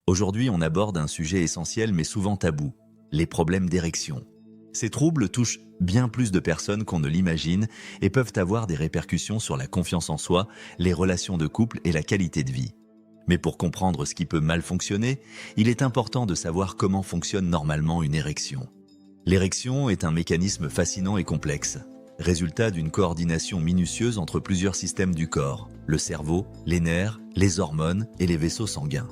Aujourd'hui, on aborde un sujet essentiel mais souvent tabou, les problèmes d'érection. Ces troubles touchent bien plus de personnes qu'on ne l'imagine et peuvent avoir des répercussions sur la confiance en soi, les relations de couple et la qualité de vie. Mais pour comprendre ce qui peut mal fonctionner, il est important de savoir comment fonctionne normalement une érection. L'érection est un mécanisme fascinant et complexe, résultat d'une coordination minutieuse entre plusieurs systèmes du corps, le cerveau, les nerfs, les hormones et les vaisseaux sanguins.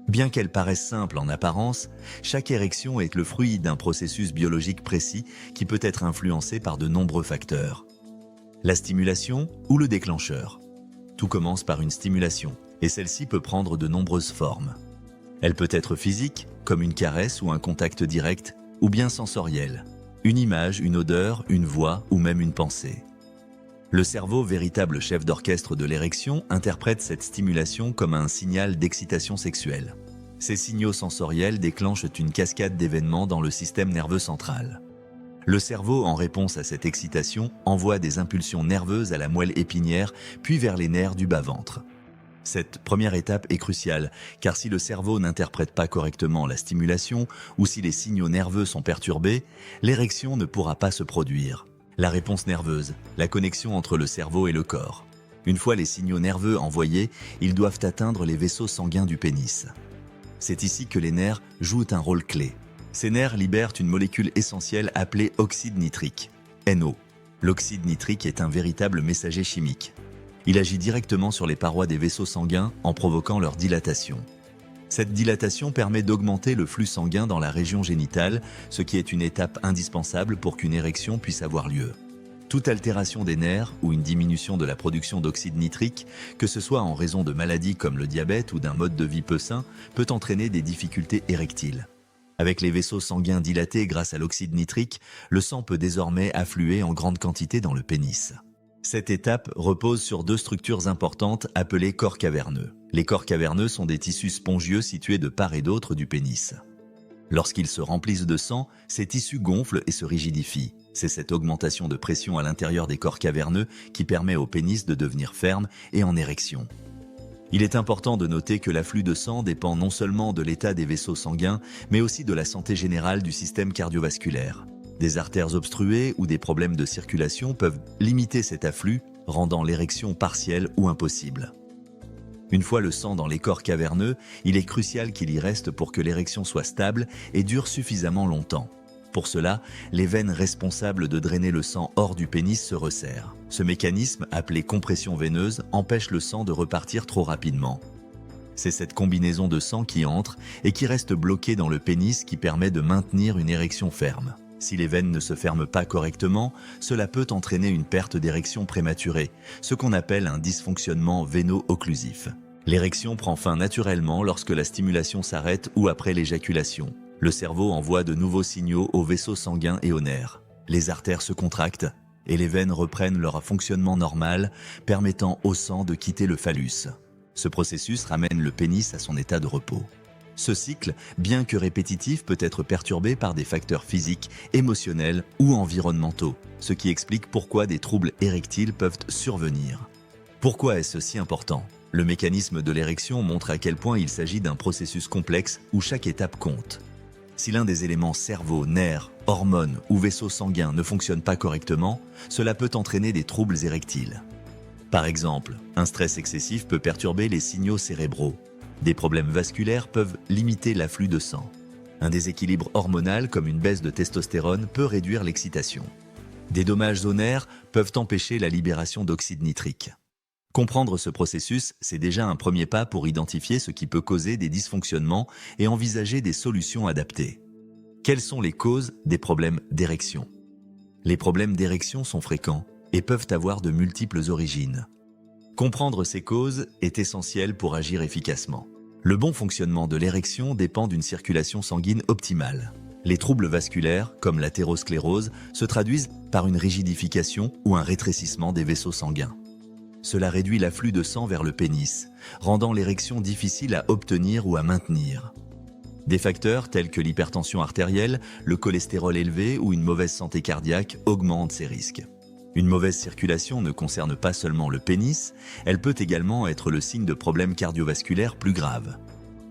Bien qu'elle paraisse simple en apparence, chaque érection est le fruit d'un processus biologique précis qui peut être influencé par de nombreux facteurs. La stimulation ou le déclencheur. Tout commence par une stimulation, et celle-ci peut prendre de nombreuses formes. Elle peut être physique, comme une caresse ou un contact direct, ou bien sensorielle, une image, une odeur, une voix ou même une pensée. Le cerveau, véritable chef d'orchestre de l'érection, interprète cette stimulation comme un signal d'excitation sexuelle. Ces signaux sensoriels déclenchent une cascade d'événements dans le système nerveux central. Le cerveau, en réponse à cette excitation, envoie des impulsions nerveuses à la moelle épinière, puis vers les nerfs du bas-ventre. Cette première étape est cruciale, car si le cerveau n'interprète pas correctement la stimulation ou si les signaux nerveux sont perturbés, l'érection ne pourra pas se produire. La réponse nerveuse, la connexion entre le cerveau et le corps. Une fois les signaux nerveux envoyés, ils doivent atteindre les vaisseaux sanguins du pénis. C'est ici que les nerfs jouent un rôle clé. Ces nerfs libèrent une molécule essentielle appelée oxyde nitrique, NO. L'oxyde nitrique est un véritable messager chimique. Il agit directement sur les parois des vaisseaux sanguins en provoquant leur dilatation. Cette dilatation permet d'augmenter le flux sanguin dans la région génitale, ce qui est une étape indispensable pour qu'une érection puisse avoir lieu. Toute altération des nerfs ou une diminution de la production d'oxyde nitrique, que ce soit en raison de maladies comme le diabète ou d'un mode de vie peu sain, peut entraîner des difficultés érectiles. Avec les vaisseaux sanguins dilatés grâce à l'oxyde nitrique, le sang peut désormais affluer en grande quantité dans le pénis. Cette étape repose sur deux structures importantes appelées corps caverneux. Les corps caverneux sont des tissus spongieux situés de part et d'autre du pénis. Lorsqu'ils se remplissent de sang, ces tissus gonflent et se rigidifient. C'est cette augmentation de pression à l'intérieur des corps caverneux qui permet au pénis de devenir ferme et en érection. Il est important de noter que l'afflux de sang dépend non seulement de l'état des vaisseaux sanguins, mais aussi de la santé générale du système cardiovasculaire. Des artères obstruées ou des problèmes de circulation peuvent limiter cet afflux, rendant l'érection partielle ou impossible. Une fois le sang dans les corps caverneux, il est crucial qu'il y reste pour que l'érection soit stable et dure suffisamment longtemps. Pour cela, les veines responsables de drainer le sang hors du pénis se resserrent. Ce mécanisme, appelé compression veineuse, empêche le sang de repartir trop rapidement. C'est cette combinaison de sang qui entre et qui reste bloquée dans le pénis qui permet de maintenir une érection ferme. Si les veines ne se ferment pas correctement, cela peut entraîner une perte d'érection prématurée, ce qu'on appelle un dysfonctionnement véno-occlusif. L'érection prend fin naturellement lorsque la stimulation s'arrête ou après l'éjaculation. Le cerveau envoie de nouveaux signaux aux vaisseaux sanguins et aux nerfs. Les artères se contractent et les veines reprennent leur fonctionnement normal, permettant au sang de quitter le phallus. Ce processus ramène le pénis à son état de repos. Ce cycle, bien que répétitif, peut être perturbé par des facteurs physiques, émotionnels ou environnementaux, ce qui explique pourquoi des troubles érectiles peuvent survenir. Pourquoi est-ce si important ? Le mécanisme de l'érection montre à quel point il s'agit d'un processus complexe où chaque étape compte. Si l'un des éléments cerveau, nerfs, hormones ou vaisseaux sanguins ne fonctionne pas correctement, cela peut entraîner des troubles érectiles. Par exemple, un stress excessif peut perturber les signaux cérébraux. Des problèmes vasculaires peuvent limiter l'afflux de sang. Un déséquilibre hormonal comme une baisse de testostérone peut réduire l'excitation. Des dommages aux nerfs peuvent empêcher la libération d'oxyde nitrique. Comprendre ce processus, c'est déjà un premier pas pour identifier ce qui peut causer des dysfonctionnements et envisager des solutions adaptées. Quelles sont les causes des problèmes d'érection ? Les problèmes d'érection sont fréquents et peuvent avoir de multiples origines. Comprendre ces causes est essentiel pour agir efficacement. Le bon fonctionnement de l'érection dépend d'une circulation sanguine optimale. Les troubles vasculaires, comme l'athérosclérose, se traduisent par une rigidification ou un rétrécissement des vaisseaux sanguins. Cela réduit l'afflux de sang vers le pénis, rendant l'érection difficile à obtenir ou à maintenir. Des facteurs tels que l'hypertension artérielle, le cholestérol élevé ou une mauvaise santé cardiaque augmentent ces risques. Une mauvaise circulation ne concerne pas seulement le pénis, elle peut également être le signe de problèmes cardiovasculaires plus graves.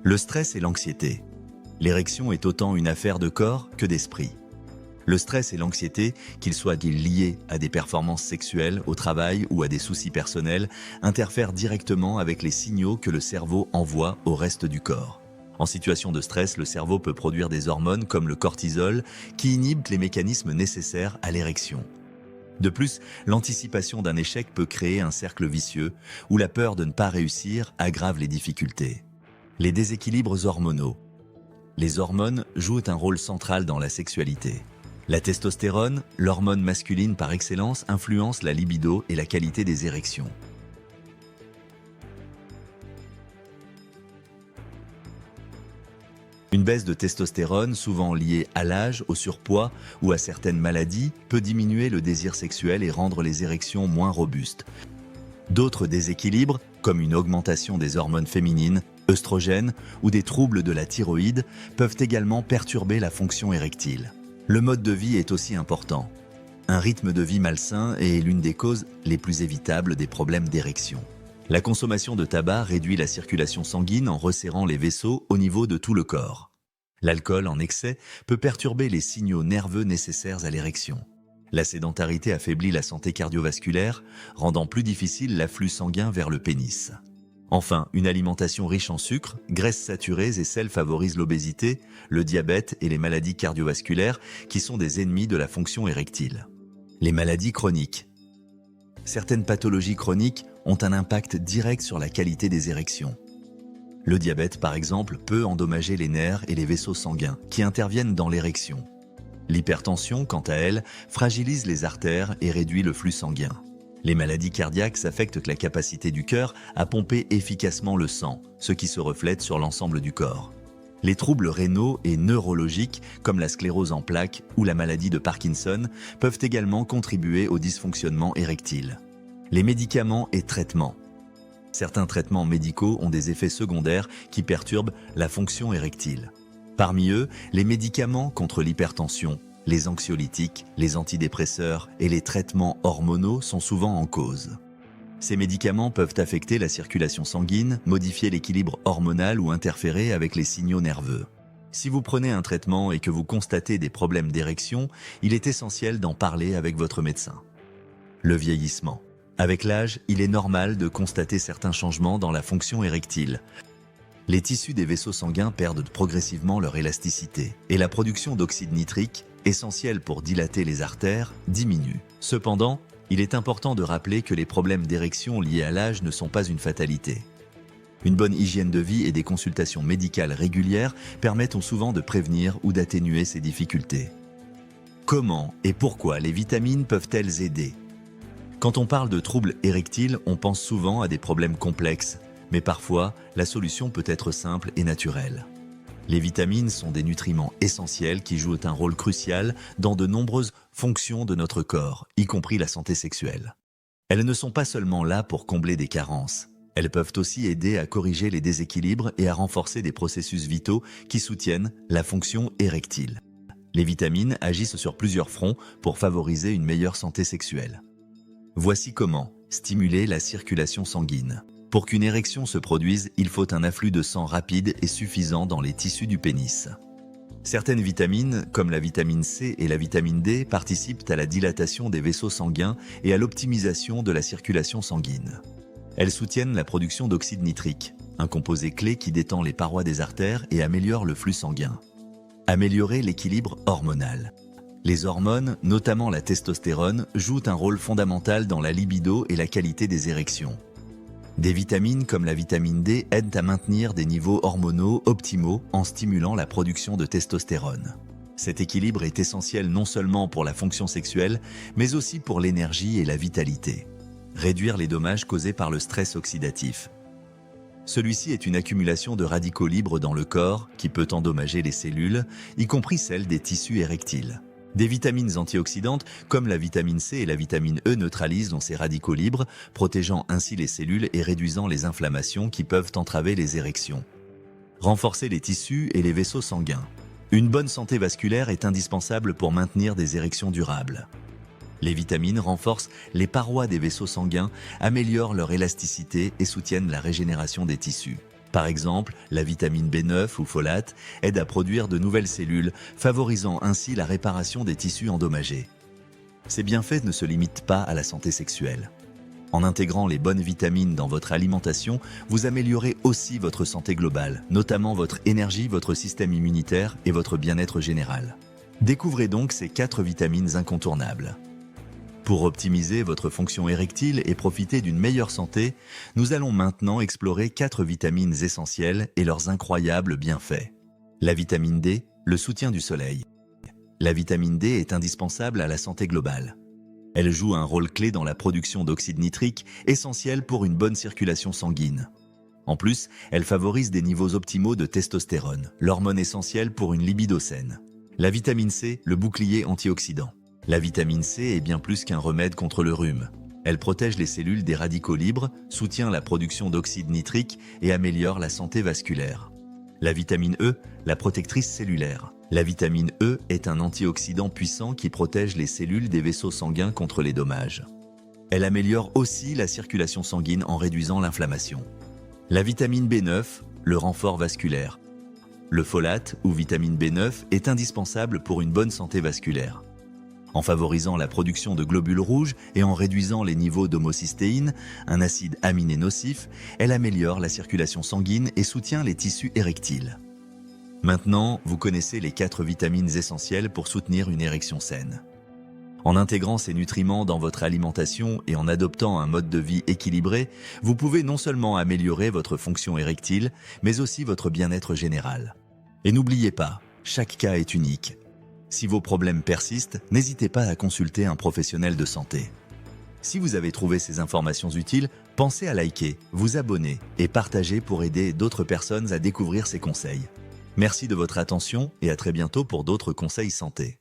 Le stress et l'anxiété. L'érection est autant une affaire de corps que d'esprit. Le stress et l'anxiété, qu'ils soient liés à des performances sexuelles, au travail ou à des soucis personnels, interfèrent directement avec les signaux que le cerveau envoie au reste du corps. En situation de stress, le cerveau peut produire des hormones comme le cortisol qui inhibent les mécanismes nécessaires à l'érection. De plus, l'anticipation d'un échec peut créer un cercle vicieux où la peur de ne pas réussir aggrave les difficultés. Les déséquilibres hormonaux. Les hormones jouent un rôle central dans la sexualité. La testostérone, l'hormone masculine par excellence, influence la libido et la qualité des érections. Une baisse de testostérone, souvent liée à l'âge, au surpoids ou à certaines maladies, peut diminuer le désir sexuel et rendre les érections moins robustes. D'autres déséquilibres, comme une augmentation des hormones féminines, œstrogènes ou des troubles de la thyroïde, peuvent également perturber la fonction érectile. Le mode de vie est aussi important. Un rythme de vie malsain est l'une des causes les plus évitables des problèmes d'érection. La consommation de tabac réduit la circulation sanguine en resserrant les vaisseaux au niveau de tout le corps. L'alcool en excès peut perturber les signaux nerveux nécessaires à l'érection. La sédentarité affaiblit la santé cardiovasculaire, rendant plus difficile l'afflux sanguin vers le pénis. Enfin, une alimentation riche en sucre, graisses saturées et sel favorise l'obésité, le diabète et les maladies cardiovasculaires qui sont des ennemis de la fonction érectile. Les maladies chroniques. Certaines pathologies chroniques ont un impact direct sur la qualité des érections. Le diabète, par exemple, peut endommager les nerfs et les vaisseaux sanguins qui interviennent dans l'érection. L'hypertension, quant à elle, fragilise les artères et réduit le flux sanguin. Les maladies cardiaques affectent la capacité du cœur à pomper efficacement le sang, ce qui se reflète sur l'ensemble du corps. Les troubles rénaux et neurologiques, comme la sclérose en plaques ou la maladie de Parkinson, peuvent également contribuer au dysfonctionnement érectile. Les médicaments et traitements. Certains traitements médicaux ont des effets secondaires qui perturbent la fonction érectile. Parmi eux, les médicaments contre l'hypertension, les anxiolytiques, les antidépresseurs et les traitements hormonaux sont souvent en cause. Ces médicaments peuvent affecter la circulation sanguine, modifier l'équilibre hormonal ou interférer avec les signaux nerveux. Si vous prenez un traitement et que vous constatez des problèmes d'érection, il est essentiel d'en parler avec votre médecin. Le vieillissement. Avec l'âge, il est normal de constater certains changements dans la fonction érectile. Les tissus des vaisseaux sanguins perdent progressivement leur élasticité et la production d'oxyde nitrique, essentiel pour dilater les artères, diminue. Cependant, il est important de rappeler que les problèmes d'érection liés à l'âge ne sont pas une fatalité. Une bonne hygiène de vie et des consultations médicales régulières permettent souvent de prévenir ou d'atténuer ces difficultés. Comment et pourquoi les vitamines peuvent-elles aider ? Quand on parle de troubles érectiles, on pense souvent à des problèmes complexes, mais parfois, la solution peut être simple et naturelle. Les vitamines sont des nutriments essentiels qui jouent un rôle crucial dans de nombreuses fonctions de notre corps, y compris la santé sexuelle. Elles ne sont pas seulement là pour combler des carences. Elles peuvent aussi aider à corriger les déséquilibres et à renforcer des processus vitaux qui soutiennent la fonction érectile. Les vitamines agissent sur plusieurs fronts pour favoriser une meilleure santé sexuelle. Voici comment stimuler la circulation sanguine. Pour qu'une érection se produise, il faut un afflux de sang rapide et suffisant dans les tissus du pénis. Certaines vitamines, comme la vitamine C et la vitamine D, participent à la dilatation des vaisseaux sanguins et à l'optimisation de la circulation sanguine. Elles soutiennent la production d'oxyde nitrique, un composé clé qui détend les parois des artères et améliore le flux sanguin. Améliorer l'équilibre hormonal. Les hormones, notamment la testostérone, jouent un rôle fondamental dans la libido et la qualité des érections. Des vitamines comme la vitamine D aident à maintenir des niveaux hormonaux optimaux en stimulant la production de testostérone. Cet équilibre est essentiel non seulement pour la fonction sexuelle, mais aussi pour l'énergie et la vitalité. Réduire les dommages causés par le stress oxydatif. Celui-ci est une accumulation de radicaux libres dans le corps qui peut endommager les cellules, y compris celles des tissus érectiles. Des vitamines antioxydantes comme la vitamine C et la vitamine E neutralisent ces radicaux libres, protégeant ainsi les cellules et réduisant les inflammations qui peuvent entraver les érections. Renforcer les tissus et les vaisseaux sanguins. Une bonne santé vasculaire est indispensable pour maintenir des érections durables. Les vitamines renforcent les parois des vaisseaux sanguins, améliorent leur élasticité et soutiennent la régénération des tissus. Par exemple, la vitamine B9 ou folate aide à produire de nouvelles cellules, favorisant ainsi la réparation des tissus endommagés. Ces bienfaits ne se limitent pas à la santé sexuelle. En intégrant les bonnes vitamines dans votre alimentation, vous améliorez aussi votre santé globale, notamment votre énergie, votre système immunitaire et votre bien-être général. Découvrez donc ces 4 vitamines incontournables. Pour optimiser votre fonction érectile et profiter d'une meilleure santé, nous allons maintenant explorer 4 vitamines essentielles et leurs incroyables bienfaits. La vitamine D, le soutien du soleil. La vitamine D est indispensable à la santé globale. Elle joue un rôle clé dans la production d'oxyde nitrique, essentiel pour une bonne circulation sanguine. En plus, elle favorise des niveaux optimaux de testostérone, l'hormone essentielle pour une libido saine. La vitamine C, le bouclier antioxydant. La vitamine C est bien plus qu'un remède contre le rhume. Elle protège les cellules des radicaux libres, soutient la production d'oxyde nitrique et améliore la santé vasculaire. La vitamine E, la protectrice cellulaire. La vitamine E est un antioxydant puissant qui protège les cellules des vaisseaux sanguins contre les dommages. Elle améliore aussi la circulation sanguine en réduisant l'inflammation. La vitamine B9, le renfort vasculaire. Le folate, ou vitamine B9, est indispensable pour une bonne santé vasculaire. En favorisant la production de globules rouges et en réduisant les niveaux d'homocystéine, un acide aminé nocif, elle améliore la circulation sanguine et soutient les tissus érectiles. Maintenant, vous connaissez les 4 vitamines essentielles pour soutenir une érection saine. En intégrant ces nutriments dans votre alimentation et en adoptant un mode de vie équilibré, vous pouvez non seulement améliorer votre fonction érectile, mais aussi votre bien-être général. Et n'oubliez pas, chaque cas est unique. Si vos problèmes persistent, n'hésitez pas à consulter un professionnel de santé. Si vous avez trouvé ces informations utiles, pensez à liker, vous abonner et partager pour aider d'autres personnes à découvrir ces conseils. Merci de votre attention et à très bientôt pour d'autres conseils santé.